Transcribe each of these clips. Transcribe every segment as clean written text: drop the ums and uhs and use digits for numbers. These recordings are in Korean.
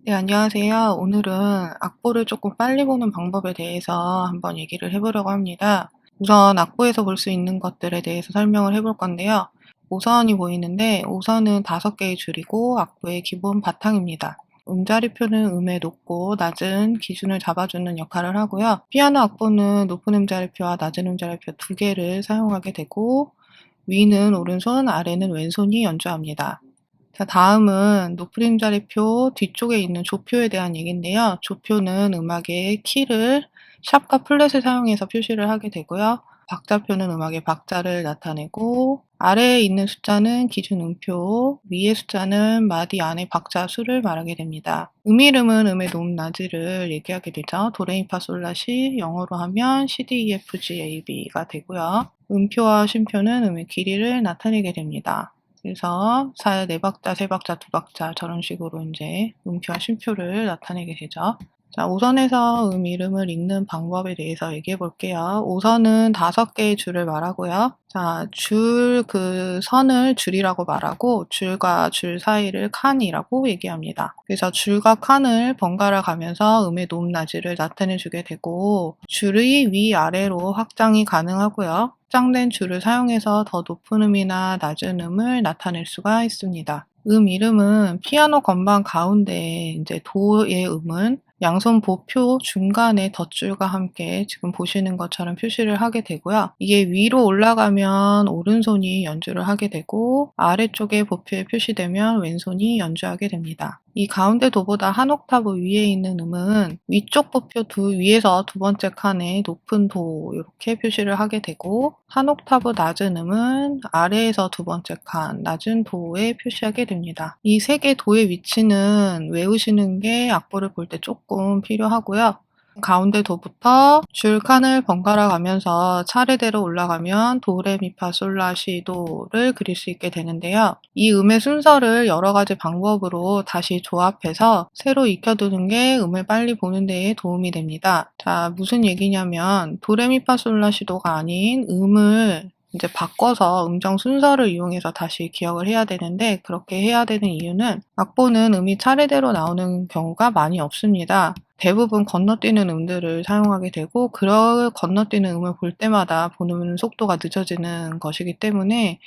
네, 안녕하세요. 오늘은 악보를 조금 빨리 보는 방법에 대해서 한번 얘기를 해보려고 합니다. 우선 악보에서 볼 수 있는 것들에 대해서 설명을 해볼 건데요. 오선이 보이는데 오선은 5개의 줄이고 악보의 기본 바탕입니다. 음자리표는 음의 높고 낮은 기준을 잡아주는 역할을 하고요. 피아노 악보는 높은 음자리표와 낮은 음자리표 2개를 사용하게 되고 위는 오른손, 아래는 왼손이 연주합니다. 자, 다음은 높은 음자리표 뒤쪽에 있는 조표에 대한 얘기인데요. 조표는 음악의 키를 샵과 플랫을 사용해서 표시를 하게 되고요. 박자표는 음악의 박자를 나타내고 아래에 있는 숫자는 기준 음표, 위의 숫자는 마디 안의 박자 수를 말하게 됩니다. 음이름은 음의 높, 낮이를 얘기하게 되죠. 도레미파솔라시, 영어로 하면 C, D, E, F, G, A, B가 되고요. 음표와 쉼표는 음의 길이를 나타내게 됩니다. 그래서 네 박자, 세 박자, 두 박자 저런 식으로 이제 음표와 쉼표를 나타내게 되죠. 자, 오선에서 이름을 읽는 방법에 대해서 얘기해 볼게요. 오선은 5개의 줄을 말하고요. 자, 선을 줄이라고 말하고 줄과 줄 사이를 칸이라고 얘기합니다. 그래서 줄과 칸을 번갈아 가면서 음의 높, 낮이를 나타내 주게 되고 줄의 위아래로 확장이 가능하고요. 확장된 줄을 사용해서 더 높은 음이나 낮은 음을 나타낼 수가 있습니다. 이름은 피아노 건반 가운데에 이제 도의 음은 양손 보표 중간에 덧줄과 함께 지금 보시는 것처럼 표시를 하게 되고요. 이게 위로 올라가면 오른손이 연주를 하게 되고 아래쪽에 보표에 표시되면 왼손이 연주하게 됩니다. 이 가운데 도보다 한 옥타브 위에 있는 음은 위쪽 보표 위에서 두 번째 칸에 높은 도 이렇게 표시를 하게 되고 한 옥타브 낮은 음은 아래에서 두 번째 칸 낮은 도에 표시하게 됩니다. 이 세 개 도의 위치는 외우시는 게 악보를 볼 때 조금 필요하고요. 가운데 도부터 줄 칸을 번갈아 가면서 차례대로 올라가면 도레미파솔라시도를 그릴 수 있게 되는데요. 이 음의 순서를 여러 가지 방법으로 다시 조합해서 새로 익혀두는 게 음을 빨리 보는 데에 도움이 됩니다. 자, 무슨 얘기냐면 도레미파솔라시도가 아닌 음을 이제 바꿔서 음정 순서를 이용해서 다시 기억을 해야 되는데 그렇게 해야 되는 이유는 악보는 음이 차례대로 나오는 경우가 많이 없습니다. 대부분 건너뛰는 음들을 사용하게 되고 건너뛰는 음을 볼 때마다 보는 속도가 늦어지는 것이기 때문에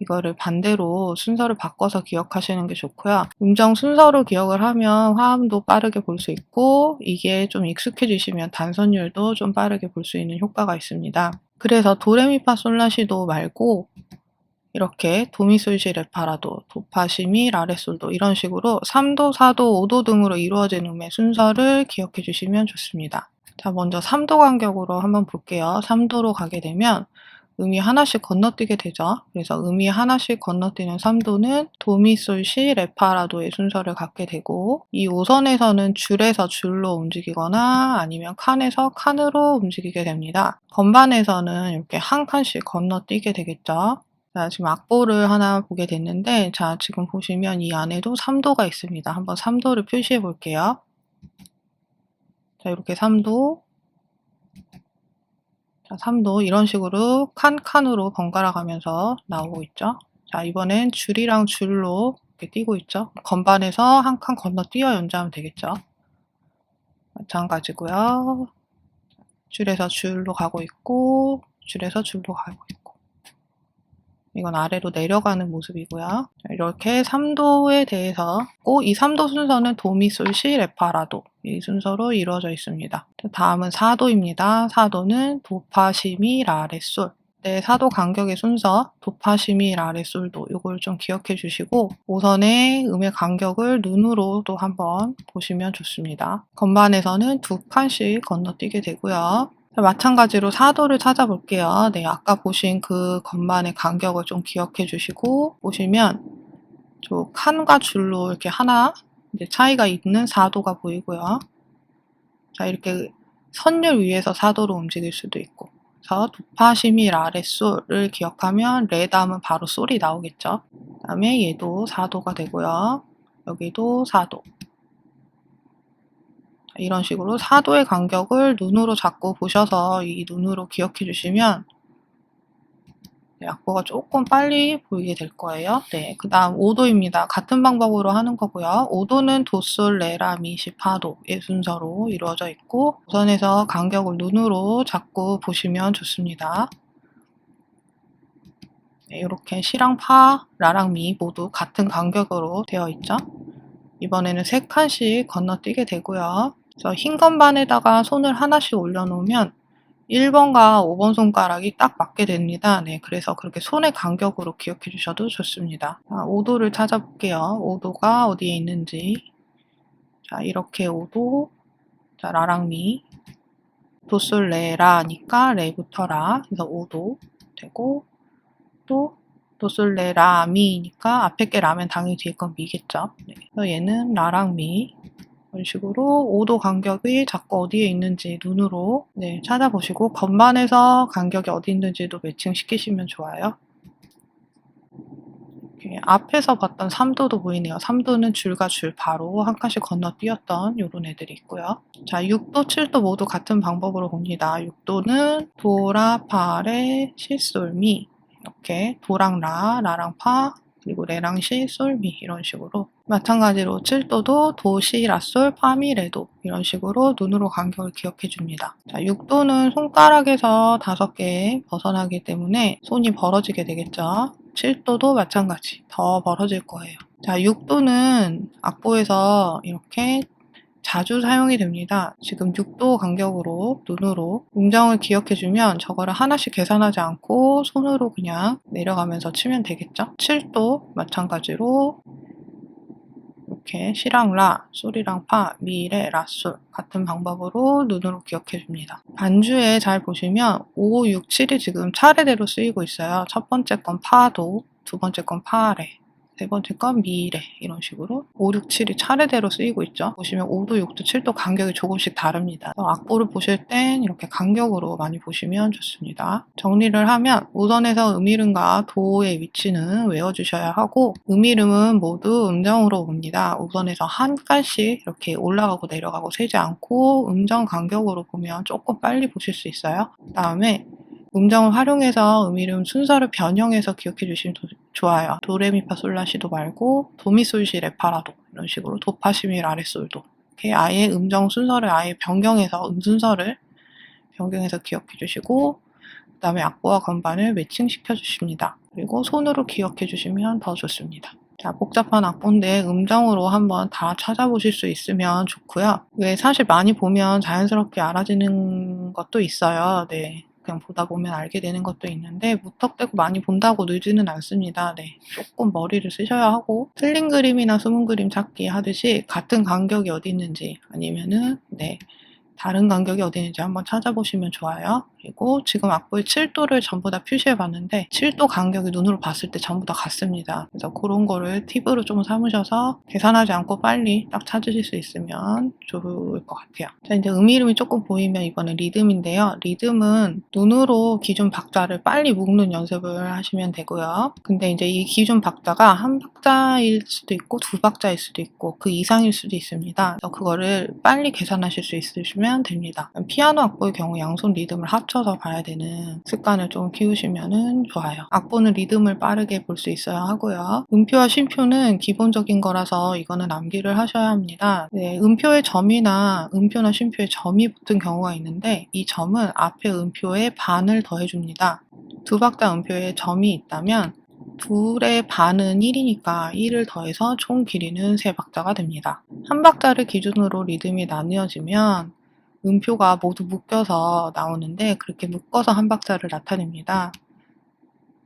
이거를 반대로 순서를 바꿔서 기억하시는 게 좋고요. 음정 순서로 기억을 하면 화음도 빠르게 볼 수 있고 이게 좀 익숙해지시면 단선율도 좀 빠르게 볼 수 있는 효과가 있습니다. 그래서 도레미파솔라시도 말고 이렇게 도미솔시 레파라도, 도파시미 라레솔도 이런 식으로 3도, 4도, 5도 등으로 이루어진 음의 순서를 기억해 주시면 좋습니다. 자, 먼저 3도 간격으로 한번 볼게요. 3도로 가게 되면 음이 하나씩 건너뛰게 되죠. 그래서 음이 하나씩 건너뛰는 3도는 도미솔시 레파라도의 순서를 갖게 되고 이 5선에서는 줄에서 줄로 움직이거나 아니면 칸에서 칸으로 움직이게 됩니다. 건반에서는 이렇게 한 칸씩 건너뛰게 되겠죠. 자, 지금 악보를 하나 보게 됐는데 자, 지금 보시면 이 안에도 3도가 있습니다. 한번 3도를 표시해 볼게요. 자, 이렇게 3도, 자, 3도 이런 식으로 칸칸으로 번갈아 가면서 나오고 있죠. 자, 이번엔 줄이랑 줄로 이렇게 띄고 있죠. 건반에서 한 칸 건너뛰어 연주하면 되겠죠. 마찬가지고요. 줄에서 줄로 가고 있고 줄에서 줄로 가고 있고 이건 아래로 내려가는 모습이고요. 이렇게 3도에 대해서 이 3도 순서는 도미솔시 레파라도 이 순서로 이루어져 있습니다. 다음은 4도입니다. 4도는 도파시미 라레솔 네, 4도 간격의 순서 도파시미 라레솔도 이걸 좀 기억해 주시고 5선의 음의 간격을 눈으로도 한번 보시면 좋습니다. 건반에서는 2칸씩 건너뛰게 되고요. 마찬가지로 4도를 찾아볼게요. 네, 아까 보신 그 건반의 간격을 좀 기억해 주시고 보시면 저 칸과 줄로 이렇게 하나 이제 차이가 있는 4도가 보이고요. 자, 이렇게 선율 위에서 4도로 움직일 수도 있고 그래서 도파시미 라레솔을 기억하면 레 다음은 바로 솔이 나오겠죠. 그 다음에 얘도 4도가 되고요. 여기도 4도 이런 식으로 4도의 간격을 눈으로 잡고 보셔서 이 눈으로 기억해 주시면 네, 악보가 조금 빨리 보이게 될 거예요. 네, 그 다음 5도입니다. 같은 방법으로 하는 거고요. 5도는 도, 솔, 레, 라, 미, 시, 파도의 순서로 이루어져 있고 우선에서 간격을 눈으로 잡고 보시면 좋습니다. 네, 이렇게 시랑 파, 라랑 미 모두 같은 간격으로 되어 있죠. 이번에는 3칸씩 건너뛰게 되고요. 그래서 흰 건반에다가 손을 하나씩 올려놓으면 1번과 5번 손가락이 딱 맞게 됩니다. 네, 그래서 그렇게 손의 간격으로 기억해 주셔도 좋습니다. 자, 5도를 찾아볼게요. 5도가 어디에 있는지. 자, 이렇게 5도. 자, 라랑 미. 도, 솔, 레, 라니까 레부터 라. 그래서 5도 되고, 또 도, 솔, 레, 라, 미니까 앞에 게 라면 당연히 뒤에 건 미겠죠. 네, 그래서 얘는 라랑 미. 이런 식으로 5도 간격이 자꾸 어디에 있는지 눈으로 찾아보시고 건반에서 간격이 어디 있는지도 매칭시키시면 좋아요. 앞에서 봤던 3도도 보이네요. 3도는 줄과 줄 바로 한 칸씩 건너뛰었던 이런 애들이 있고요. 자, 6도, 7도 모두 같은 방법으로 봅니다. 6도는 도, 라, 파, 레, 시, 솔, 미 이렇게 도랑 라, 라랑 파 그리고 레랑 시, 솔, 미 이런 식으로 마찬가지로 7도도 도, 시, 라, 솔, 파, 미, 레도 이런 식으로 눈으로 간격을 기억해 줍니다. 자, 6도는 손가락에서 5개 벗어나기 때문에 손이 벌어지게 되겠죠. 7도도 마찬가지 더 벌어질 거예요. 자, 6도는 악보에서 이렇게 자주 사용이 됩니다. 지금 6도 간격으로 눈으로 음정을 기억해주면 저거를 하나씩 계산하지 않고 손으로 그냥 내려가면서 치면 되겠죠. 7도 마찬가지로 이렇게 시랑 라, 솔이랑 파, 미, 레, 라, 솔 같은 방법으로 눈으로 기억해줍니다. 반주에 잘 보시면 5, 6, 7이 지금 차례대로 쓰이고 있어요. 첫 번째 건 파도, 두 번째 건 파, 레, 세 번째 건 미, 레 이런 식으로 5, 6, 7이 차례대로 쓰이고 있죠. 보시면 5도, 6도, 7도 간격이 조금씩 다릅니다. 악보를 보실 땐 이렇게 간격으로 많이 보시면 좋습니다. 정리를 하면 우선에서 음이름과 도의 위치는 외워주셔야 하고 음이름은 모두 음정으로 봅니다. 우선에서 한 칸씩 이렇게 올라가고 내려가고 세지 않고 음정 간격으로 보면 조금 빨리 보실 수 있어요. 그 다음에 음정을 활용해서 음이름 순서를 변형해서 기억해 주시면 좋아요. 도레미파솔라시도 말고 도미솔시 레파라도 이런 식으로 도파시미 라레솔도 이렇게 아예 음정 순서를 아예 변경해서 음순서를 변경해서 기억해 주시고 그 다음에 악보와 건반을 매칭시켜 주십니다. 그리고 손으로 기억해 주시면 더 좋습니다. 자, 복잡한 악보인데 음정으로 한번 다 찾아보실 수 있으면 좋고요. 왜 사실 많이 보면 자연스럽게 알아지는 것도 있어요. 네. 그냥 보다 보면 알게 되는 것도 있는데 무턱대고 많이 본다고 늘지는 않습니다. 네, 조금 머리를 쓰셔야 하고 틀린 그림이나 숨은 그림 찾기 하듯이 같은 간격이 어디 있는지 아니면은 다른 간격이 어디 있는지 한번 찾아보시면 좋아요. 그리고 지금 악보의 7도를 전부 다 표시해 봤는데 7도 간격이 눈으로 봤을 때 전부 다 같습니다. 그래서 그런 거를 팁으로 좀 삼으셔서 계산하지 않고 빨리 딱 찾으실 수 있으면 좋을 것 같아요. 자, 이제 음이름이 조금 보이면 이번엔 리듬인데요. 리듬은 눈으로 기준 박자를 빨리 묶는 연습을 하시면 되고요. 근데 이제 이 기준 박자가 한 박자일 수도 있고 두 박자일 수도 있고 그 이상일 수도 있습니다. 그래서 그거를 빨리 계산하실 수 있으시면 됩니다. 피아노 악보의 경우 양손 리듬을 합쳐서 봐야 되는 습관을 좀 키우시면 좋아요. 악보는 리듬을 빠르게 볼 수 있어야 하고요. 음표와 쉼표는 기본적인 거라서 이거는 암기를 하셔야 합니다. 네, 음표의 점이나 음표나 쉼표에 점이 붙은 경우가 있는데 이 점은 앞에 음표에 반을 더해줍니다. 두 박자 음표에 점이 있다면 둘의 반은 1이니까 1을 더해서 총 길이는 3박자가 됩니다. 한 박자를 기준으로 리듬이 나뉘어지면 음표가 모두 묶여서 나오는데 그렇게 묶어서 한 박자를 나타냅니다.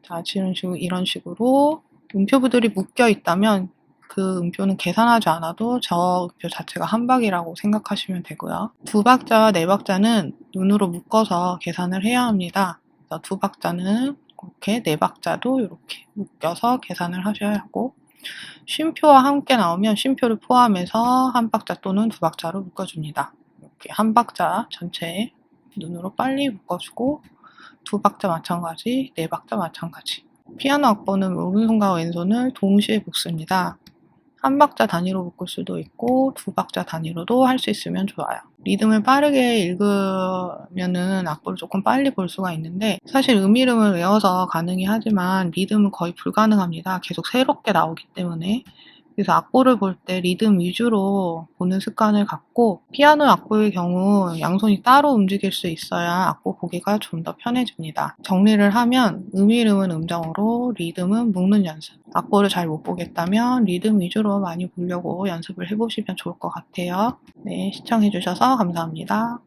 자, 지금 이런 식으로 음표부들이 묶여 있다면 그 음표는 계산하지 않아도 저 음표 자체가 한 박이라고 생각하시면 되고요. 두 박자와 네 박자는 눈으로 묶어서 계산을 해야 합니다. 그래서 두 박자는 이렇게 네 박자도 이렇게 묶여서 계산을 하셔야 하고 쉼표와 함께 나오면 쉼표를 포함해서 한 박자 또는 두 박자로 묶어줍니다. 이렇게 한 박자 전체 눈으로 빨리 묶어주고 두 박자 마찬가지, 네 박자 마찬가지. 피아노 악보는 오른손과 왼손을 동시에 묶습니다. 한 박자 단위로 묶을 수도 있고 두 박자 단위로도 할 수 있으면 좋아요. 리듬을 빠르게 읽으면은 악보를 조금 빨리 볼 수가 있는데 사실 음이름을 외워서 가능히 하지만 리듬은 거의 불가능합니다. 계속 새롭게 나오기 때문에. 그래서 악보를 볼 때 리듬 위주로 보는 습관을 갖고 피아노 악보의 경우 양손이 따로 움직일 수 있어야 악보 보기가 좀 더 편해집니다. 정리를 하면 음이름은 음정으로, 리듬은 묶는 연습. 악보를 잘 못 보겠다면 리듬 위주로 많이 보려고 연습을 해보시면 좋을 것 같아요. 네, 시청해주셔서 감사합니다.